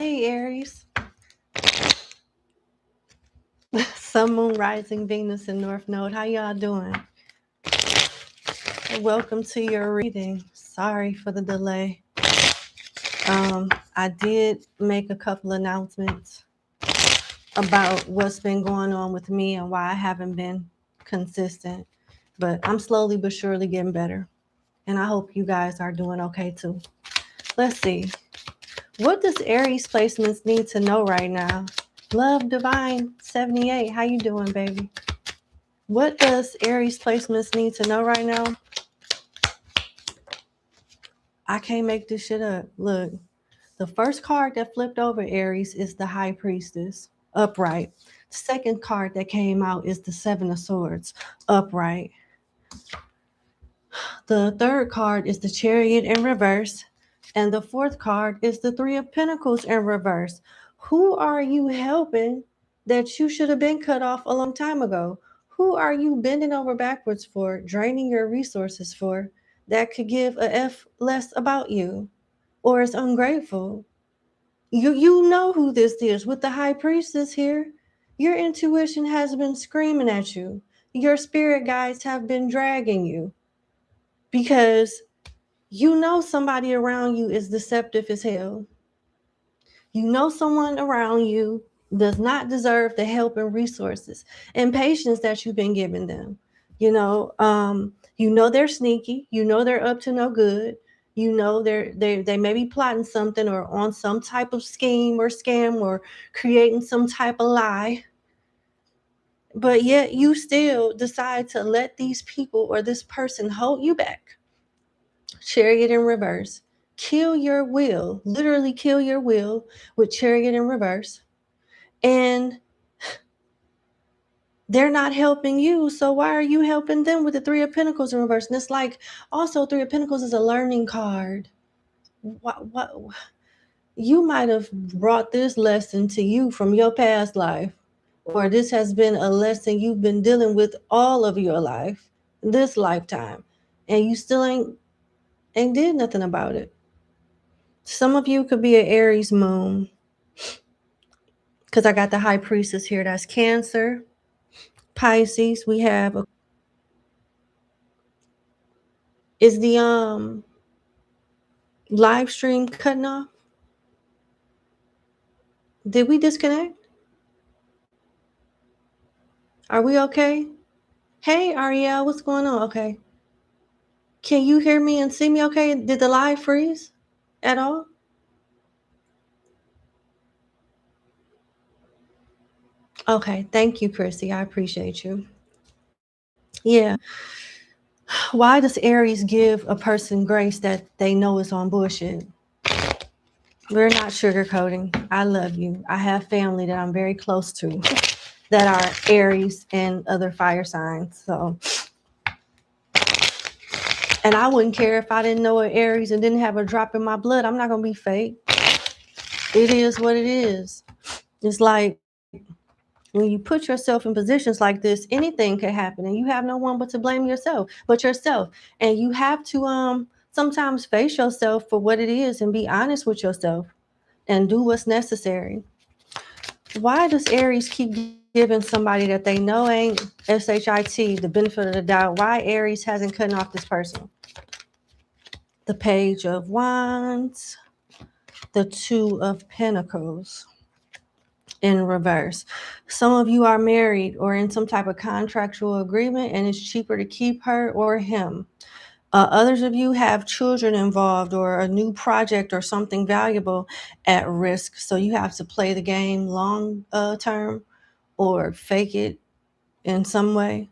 Hey, Aries. Sun, Moon, Rising, Venus, and North Node. How y'all doing? Welcome to your reading. Sorry for the delay. I did make a couple announcements about what's been going on with me and why I haven't been consistent. But I'm slowly but surely getting better. And I hope you guys are doing okay too. Let's see. What does Aries placements need to know right now? Love Divine 78. How you doing, baby? What does Aries placements need to know right now? I can't make this shit up. Look, the first card that flipped over Aries is the High Priestess, upright. The second card that came out is the Seven of Swords, upright. The third card is the Chariot in reverse. And the fourth card is the Three of Pentacles in reverse. Who are you helping that you should have been cut off a long time ago? Who are you bending over backwards for, draining your resources for, that could give a F less about you or is ungrateful? You know who this is with the High Priestess here. Your intuition has been screaming at you. Your spirit guides have been dragging you because you know somebody around you is deceptive as hell. You know someone around you does not deserve the help and resources and patience that you've been giving them. You know they're sneaky. You know they're up to no good. You know they may be plotting something or on some type of scheme or scam or creating some type of lie. But yet you still decide to let these people or this person hold you back. Chariot in reverse. Kill your will, literally kill your will with Chariot in reverse. And they're not helping you. So why are you helping them with the Three of Pentacles in reverse? And it's like, also Three of Pentacles is a learning card. What you might have brought this lesson to you from your past life, or this has been a lesson you've been dealing with all of your life, this lifetime, and you still ain't did nothing about it. Some of you could be an Aries moon, because I got the High Priestess here. That's Cancer, Pisces. We have is the live stream cutting off? Did we disconnect? Are we okay? Hey, Ariel, what's going on? Okay. Can you hear me and see me okay? Did the live freeze at all? Okay, thank you, Chrissy. I appreciate you. Yeah. Why does Aries give a person grace that they know is on bullshit? We're not sugarcoating. I love you. I have family that I'm very close to that are Aries and other fire signs. So, and I wouldn't care if I didn't know an Aries and didn't have a drop in my blood. I'm not going to be fake. It is what it is. It's like when you put yourself in positions like this, anything could happen and you have no one but to blame but yourself. And you have to sometimes face yourself for what it is and be honest with yourself and do what's necessary. Why does Aries keep giving somebody that they know ain't SHIT the benefit of the doubt? Why Aries hasn't cut off this person? The Page of Wands, the Two of Pentacles in reverse. Some of you are married or in some type of contractual agreement and it's cheaper to keep her or him. Others of you have children involved or a new project or something valuable at risk. So you have to play the game long term or fake it in some way.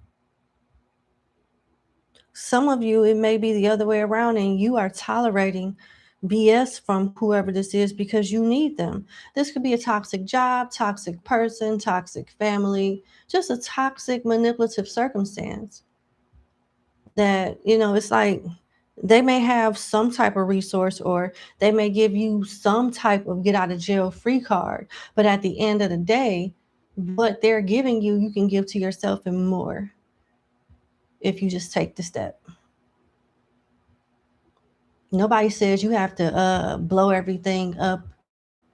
Some of you, it may be the other way around and you are tolerating BS from whoever this is because you need them. This could be a toxic job, toxic person, toxic family, just a toxic manipulative circumstance that, it's like they may have some type of resource or they may give you some type of get out of jail free card. But at the end of the day, what they're giving you, you can give to yourself and more if you just take the step. Nobody says you have to blow everything up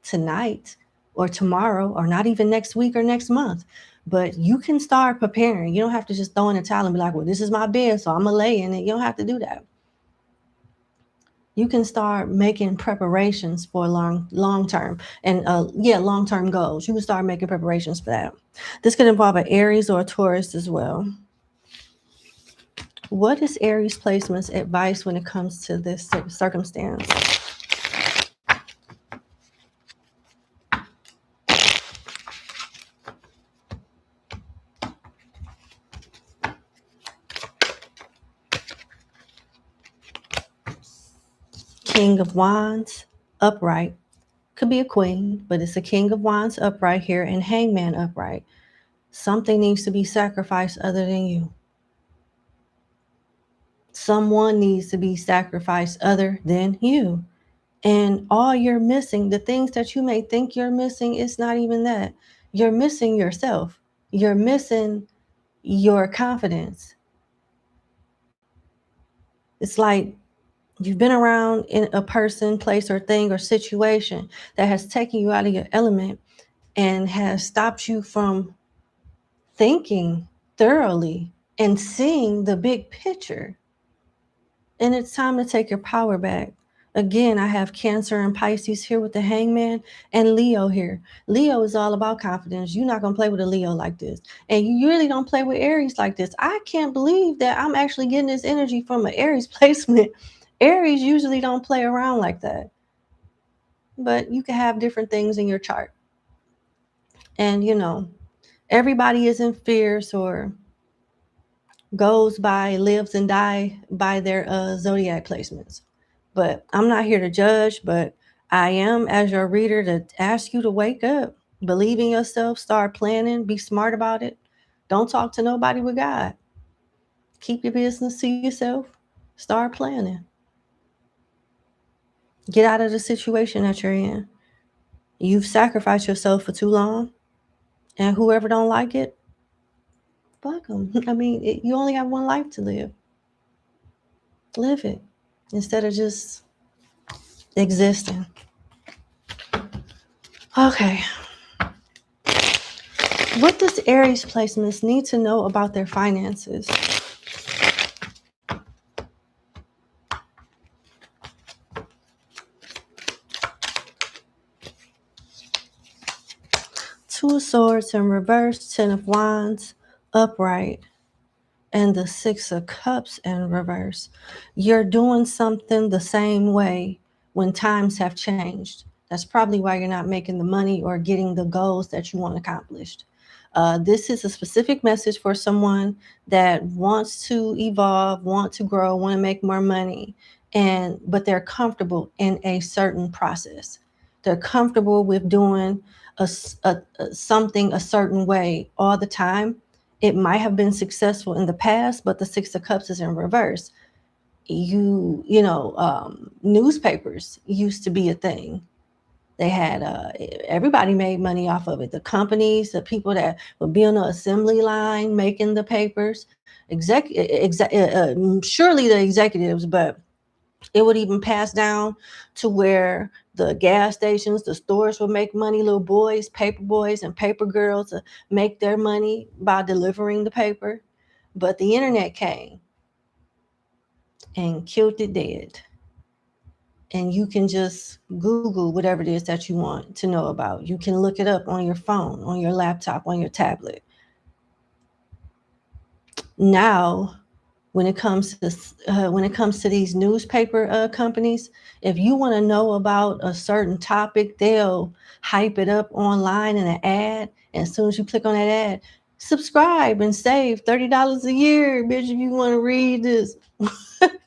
tonight or tomorrow or not even next week or next month. But you can start preparing. You don't have to just throw in a towel and be like, well, this is my bed, so I'm going to lay in it. You don't have to do that. You can start making preparations for long term and long term goals. You can start making preparations for that. This could involve an Aries or a Taurus as well. What is Aries placement's advice when it comes to this circumstance? King of Wands, upright. Could be a queen, but it's a King of Wands upright here and Hangman upright. Something needs to be sacrificed other than you. Someone needs to be sacrificed other than you. And all you're missing, the things that you may think you're missing, it's not even that. You're missing yourself. You're missing your confidence. It's like you've been around in a person, place, or thing or situation that has taken you out of your element and has stopped you from thinking thoroughly and seeing the big picture. And it's time to take your power back. Again, I have Cancer and Pisces here with the Hangman and Leo here. Leo is all about confidence. You're not going to play with a Leo like this. And you really don't play with Aries like this. I can't believe that I'm actually getting this energy from an Aries placement. Aries usually don't play around like that. But you can have different things in your chart. And, you know, everybody isn't fierce or lives and die by their zodiac placements. But I'm not here to judge, but I am, as your reader, to ask you to wake up, believe in yourself, start planning, be smart about it. Don't talk to nobody but God. Keep your business to yourself. Start planning. Get out of the situation that you're in. You've sacrificed yourself for too long, and whoever don't like it, fuck them. I mean, you only have one life to live. Live it instead of just existing. Okay. What does Aries placements need to know about their finances? Two of Swords in reverse, Ten of Wands upright, and the Six of Cups in reverse. You're doing something the same way when times have changed. That's probably why you're not making the money or getting the goals that you want accomplished. This is a specific message for someone that wants to evolve, want to grow, want to make more money, but they're comfortable in a certain process. They're comfortable with doing something a certain way all the time. It might have been successful in the past, but the Six of Cups is in reverse. Newspapers used to be a thing. They had everybody made money off of it. The companies, the people that would be on the assembly line making the papers, surely the executives, but it would even pass down to where the gas stations, the stores would make money. Little boys, paper boys, and paper girls make their money by delivering the paper. But the internet came and killed it dead. And you can just Google whatever it is that you want to know about. You can look it up on your phone, on your laptop, on your tablet. Now, when it comes to these newspaper companies, if you want to know about a certain topic, they'll hype it up online in an ad. And as soon as you click on that ad, subscribe and save $30 a year, bitch, if you want to read this.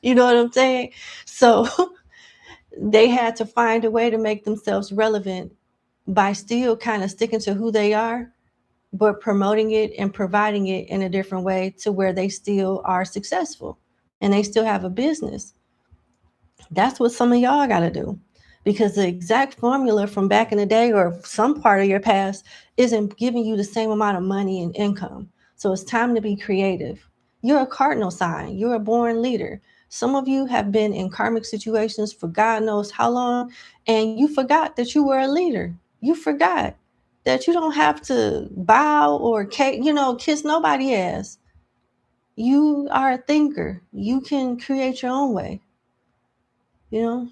You know what I'm saying? So they had to find a way to make themselves relevant by still kind of sticking to who they are, but promoting it and providing it in a different way to where they still are successful and they still have a business. That's what some of y'all got to do, because the exact formula from back in the day or some part of your past isn't giving you the same amount of money and income. So it's time to be creative. You're a cardinal sign. You're a born leader. Some of you have been in karmic situations for God knows how long, and you forgot that you were a leader. You forgot that you don't have to bow or kiss nobody's ass. You are a thinker. You can create your own way, you know.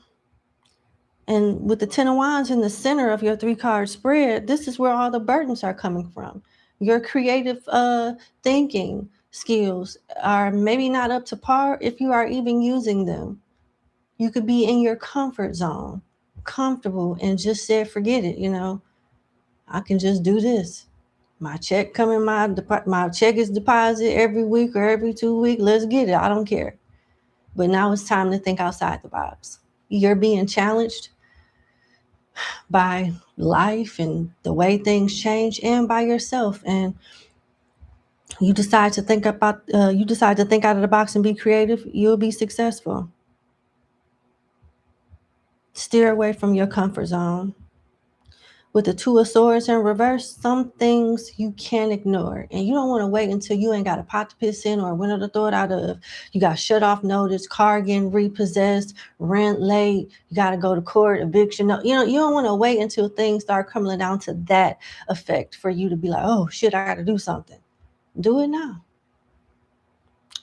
And with the Ten of Wands in the center of your 3-card spread, this is where all the burdens are coming from. Your creative thinking skills are maybe not up to par if you are even using them. You could be in your comfort zone, comfortable, and just say, forget it, I can just do this. My check coming, my check is deposited every week or every 2 weeks. Let's get it. I don't care. But now it's time to think outside the box. You're being challenged by life and the way things change, and by yourself, and you decide to think out of the box and be creative. You'll be successful. Steer away from your comfort zone. With the Two of Swords in reverse, some things you can't ignore, and you don't want to wait until you ain't got a pot to piss in or a window to throw it out of. You got shut off notice, car getting repossessed, rent late, you got to go to court, eviction. You don't want to wait until things start coming down to that effect for you to be like, oh shit, I got to do something. Do it now.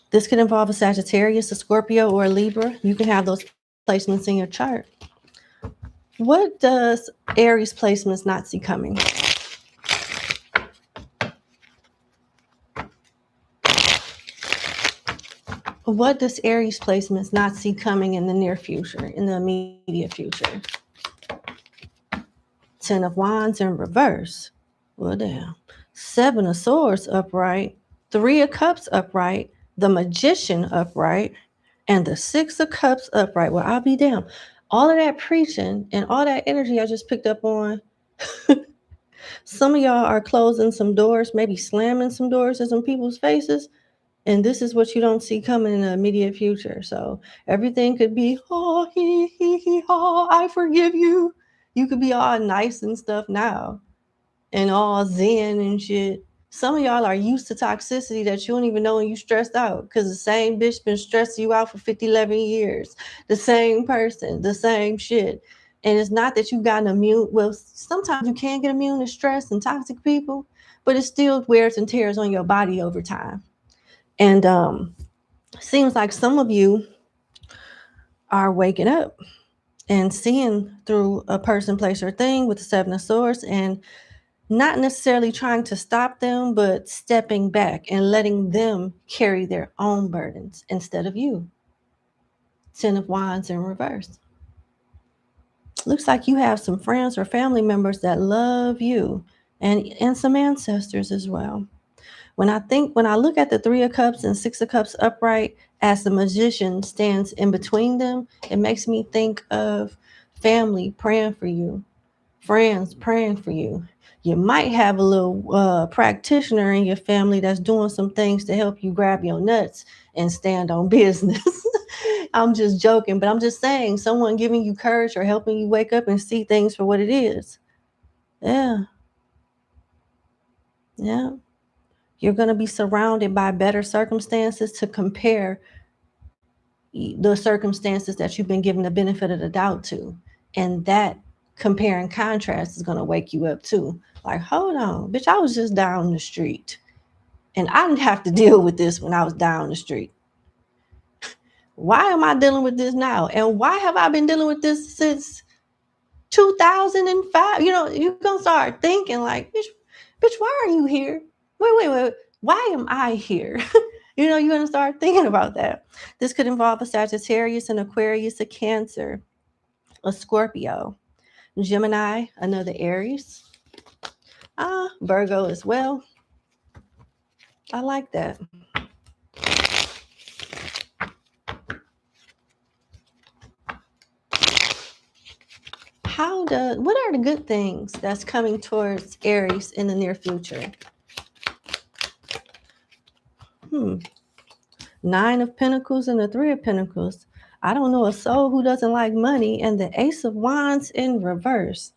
This could involve a Sagittarius, a Scorpio, or a Libra. You can have those placements in your chart. What does Aries placements not see coming? What does Aries placements not see coming in the near future, in the immediate future? Ten of Wands in reverse. Well, damn. Seven of Swords upright. Three of Cups upright. The Magician upright. And the Six of Cups upright. Well, I'll be damned. All of that preaching and all that energy I just picked up on. Some of y'all are closing some doors, maybe slamming some doors in some people's faces. And this is what you don't see coming in the immediate future. So everything could be, oh, I forgive you. You could be all nice and stuff now and all zen and shit. Some of y'all are used to toxicity that you don't even know when you stressed out, because the same bitch been stressing you out for 50, 11 years. The same person, the same shit. And it's not that you got immune. Well, sometimes you can get immune to stress and toxic people, but it still wears and tears on your body over time. And seems like some of you are waking up and seeing through a person, place, or thing with the Seven of Swords, and not necessarily trying to stop them, but stepping back and letting them carry their own burdens instead of you. Ten of Wands in reverse. Looks like you have some friends or family members that love you, and some ancestors as well. When I look at the Three of Cups and Six of Cups upright as the Magician stands in between them, it makes me think of family praying for you, friends praying for you. You might have a little practitioner in your family that's doing some things to help you grab your nuts and stand on business. I'm just joking, but I'm just saying, someone giving you courage or helping you wake up and see things for what it is. Yeah. Yeah. You're going to be surrounded by better circumstances to compare the circumstances that you've been given the benefit of the doubt to. And that compare and contrast is going to wake you up too. Like, hold on, bitch, I was just down the street. And I didn't have to deal with this when I was down the street. Why am I dealing with this now? And why have I been dealing with this since 2005? You're going to start thinking like, bitch, why are you here? Wait. Why am I here? You're going to start thinking about that. This could involve a Sagittarius, an Aquarius, a Cancer, a Scorpio, Gemini, another Aries, Virgo as well. I like that. What are the good things that's coming towards Aries in the near future? Nine of Pentacles and the Three of Pentacles. I don't know a soul who doesn't like money. And the Ace of Wands in reverse.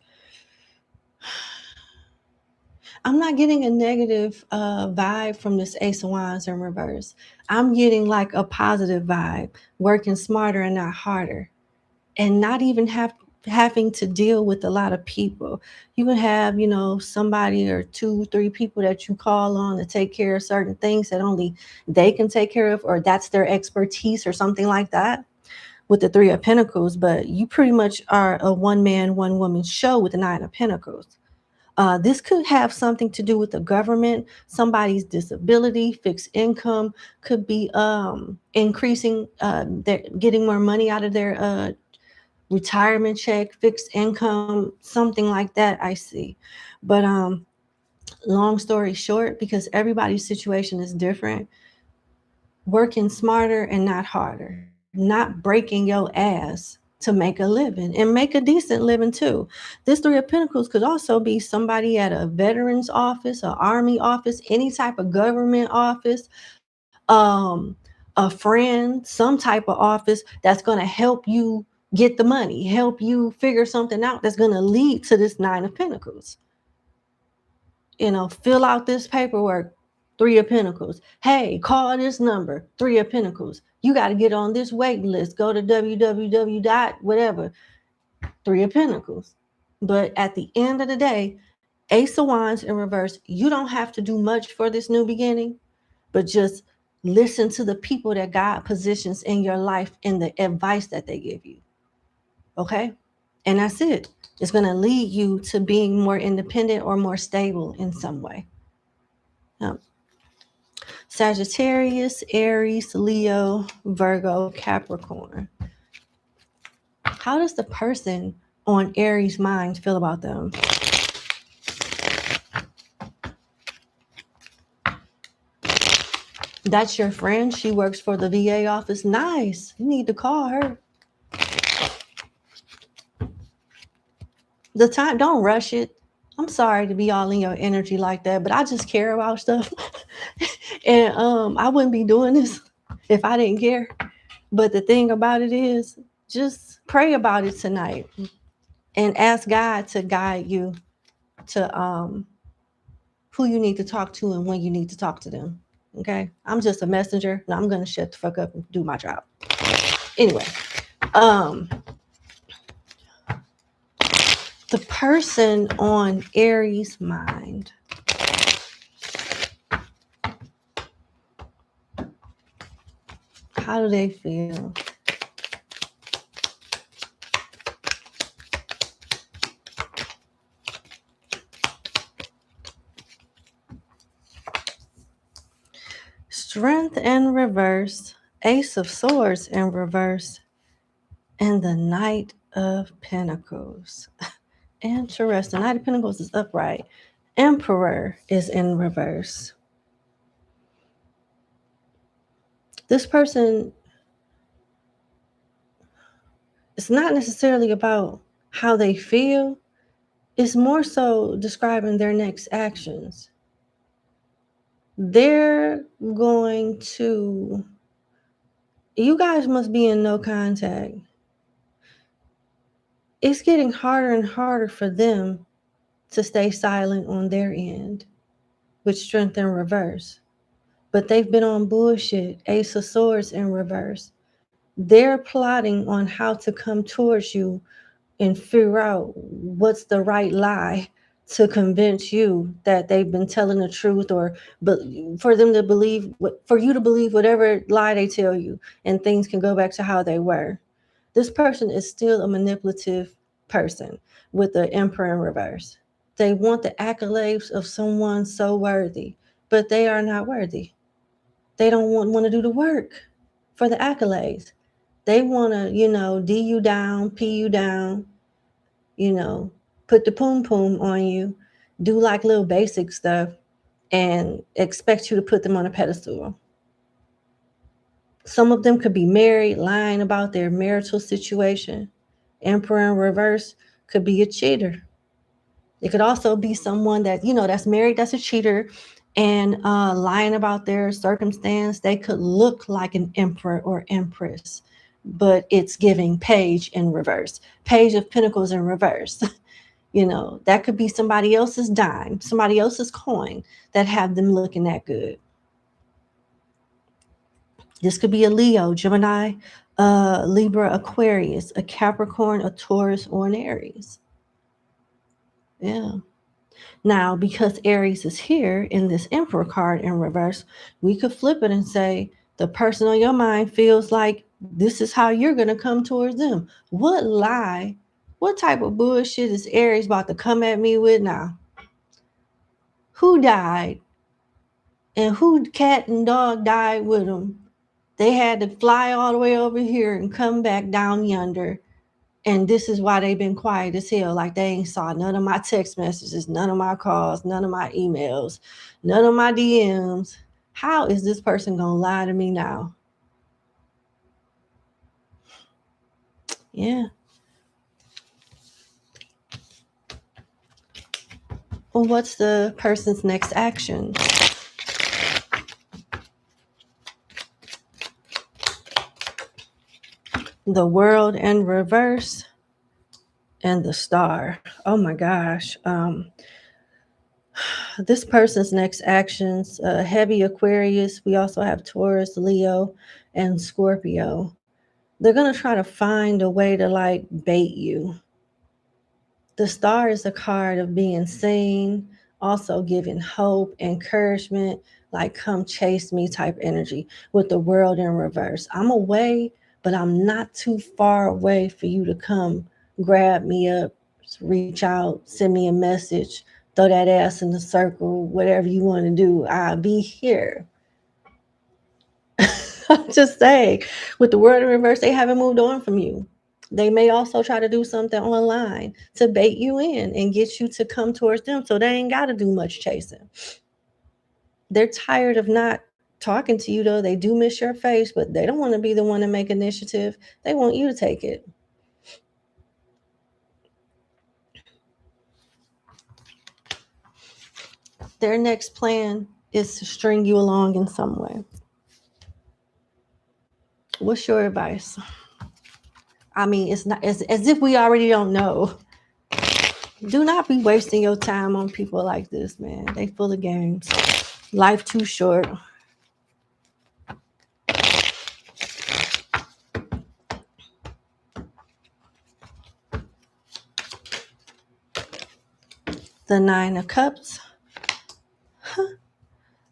I'm not getting a negative vibe from this Ace of Wands in reverse. I'm getting like a positive vibe, working smarter and not harder, and not even having to deal with a lot of people. You can have, somebody or 2, 3 people that you call on to take care of certain things that only they can take care of, or that's their expertise or something like that with the Three of Pentacles. But you pretty much are a one man, one woman show with the Nine of Pentacles. This could have something to do with the government, somebody's disability, fixed income, could be increasing, getting more money out of their retirement check, fixed income, something like that, I see. But long story short, because everybody's situation is different, working smarter and not harder, not breaking your ass to make a living and make a decent living too. This Three of Pentacles could also be somebody at a veterans office, an army office, any type of government office, a friend, some type of office that's going to help you get the money, help you figure something out that's going to lead to this Nine of Pentacles. Fill out this paperwork, Three of Pentacles. Hey, call this number, Three of Pentacles. You got to get on this wait list. Go to www dot whatever, Three of Pentacles. But at the end of the day, Ace of Wands in reverse, you don't have to do much for this new beginning, but just listen to the people that God positions in your life and the advice that they give you. Okay? And that's it. It's going to lead you to being more independent or more stable in some way. Sagittarius, Aries, Leo, Virgo, Capricorn. How does the person on Aries' mind feel about them? That's your friend. She works for the VA office. Nice. You need to call her. Don't rush it. I'm sorry to be all in your energy like that, but I just care about stuff. And I wouldn't be doing this if I didn't care. But the thing about it is, just pray about it tonight and ask God to guide you to who you need to talk to and when you need to talk to them. Okay? I'm just a messenger. Now I'm going to shut the fuck up and do my job. Anyway, the person on Aries' mind. How do they feel? Strength in reverse, Ace of Swords in reverse, and the Knight of Pentacles. Interesting. Knight of Pentacles is upright. Emperor is in reverse. This person, it's not necessarily about how they feel. It's more so describing their next actions. They're going to, you guys must be in no contact. It's getting harder and harder for them to stay silent on their end with strength in reverse. But they've been on bullshit, Ace of Swords in reverse. They're plotting on how to come towards you and figure out what's the right lie to convince you that they've been telling the truth, or for them to believe, for you to believe whatever lie they tell you, and things can go back to how they were. This person is still a manipulative person with the Emperor in reverse. They want the accolades of someone so worthy, but they are not worthy. They don't want to do the work for the accolades. They want to, D you down, P you down, put the poom poom on you, do like little basic stuff, and expect you to put them on a pedestal. Some of them could be married, lying about their marital situation. Emperor in reverse could be a cheater. It could also be someone that, that's married, that's a cheater, and lying about their circumstance. They could look like an emperor or empress, but it's giving Page in reverse. Page of Pentacles in reverse. You know, that could be somebody else's dime, somebody else's coin that have them looking that good. This could be a Leo, Gemini, Libra, Aquarius, a Capricorn, a Taurus, or an Aries. Yeah. Now, because Aries is here in this Emperor card in reverse, we could flip it and say the person on your mind feels like this is how you're going to come towards them. What lie, what type of bullshit is Aries about to come at me with now? Who died? And who cat and dog died with them? They had to fly all the way over here and come back down yonder. And this is why they've been quiet as hell. Like they ain't saw none of my text messages, none of my calls, none of my emails, none of my DMs. How is this person going to lie to me now? Yeah. Well, what's the person's next action? The World in reverse and the Star. Oh my gosh. This person's next actions, heavy Aquarius. We also have Taurus, Leo, and Scorpio. They're going to try to find a way to like bait you. The Star is a card of being seen, also giving hope, encouragement, like come chase me type energy with the World in reverse. I'm away, but I'm not too far away for you to come grab me up, reach out, send me a message, throw that ass in the circle, whatever you want to do. I'll be here. I'm just saying, with the World in reverse, they haven't moved on from you. They may also try to do something online to bait you in and get you to come towards them so they ain't got to do much chasing. They're tired of not talking to you, though. They do miss your face, but they don't want to be the one to make initiative. They want you to take it. Their next plan is to string you along in some way. What's your advice? I mean, it's not as if we already don't know. Do not be wasting your time on people like this, man. They full of games. Life too short. The Nine of Cups,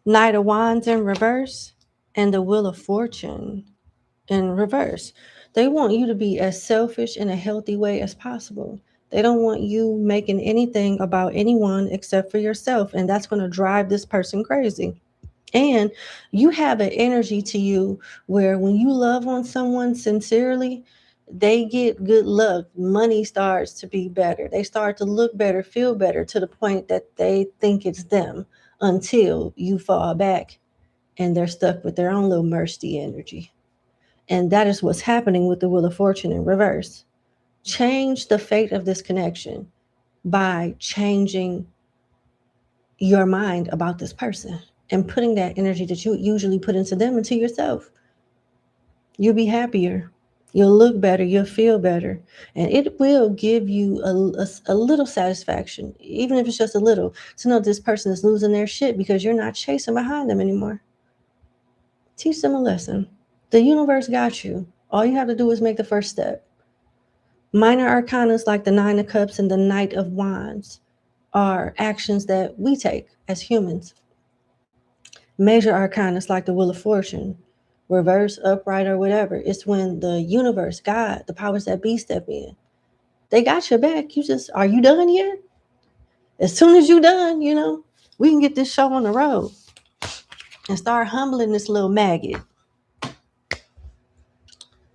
Knight of Wands in reverse, and the Wheel of Fortune in reverse. They want you to be as selfish in a healthy way as possible. They don't want you making anything about anyone except for yourself, and that's going to drive this person crazy. And you have an energy to you where when you love on someone sincerely, they get good luck. Money starts to be better. They start to look better, feel better to the point that they think it's them until you fall back and they're stuck with their own little mercy energy. And that is what's happening with the Wheel of Fortune in reverse. Change the fate of this connection by changing your mind about this person and putting that energy that you usually put into them into yourself. You'll be happier. You'll look better. You'll feel better. And it will give you a little satisfaction, even if it's just a little, to know this person is losing their shit because you're not chasing behind them anymore. Teach them a lesson. The universe got you. All you have to do is make the first step. Minor arcanas like the Nine of Cups and the Knight of Wands are actions that we take as humans. Major arcanas like the Wheel of Fortune, reverse, upright, or whatever. It's when the universe, God, the powers that be step in. They got your back. You just, are you done yet? As soon as you done, we can get this show on the road and start humbling this little maggot.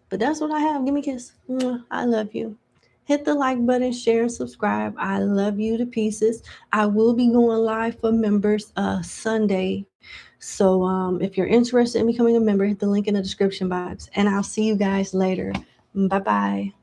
But that's what I have. Give me a kiss. I love you. Hit the like button, share, and subscribe. I love you to pieces. I will be going live for members Sunday. So if you're interested in becoming a member, hit the link in the description box. And I'll see you guys later. Bye-bye.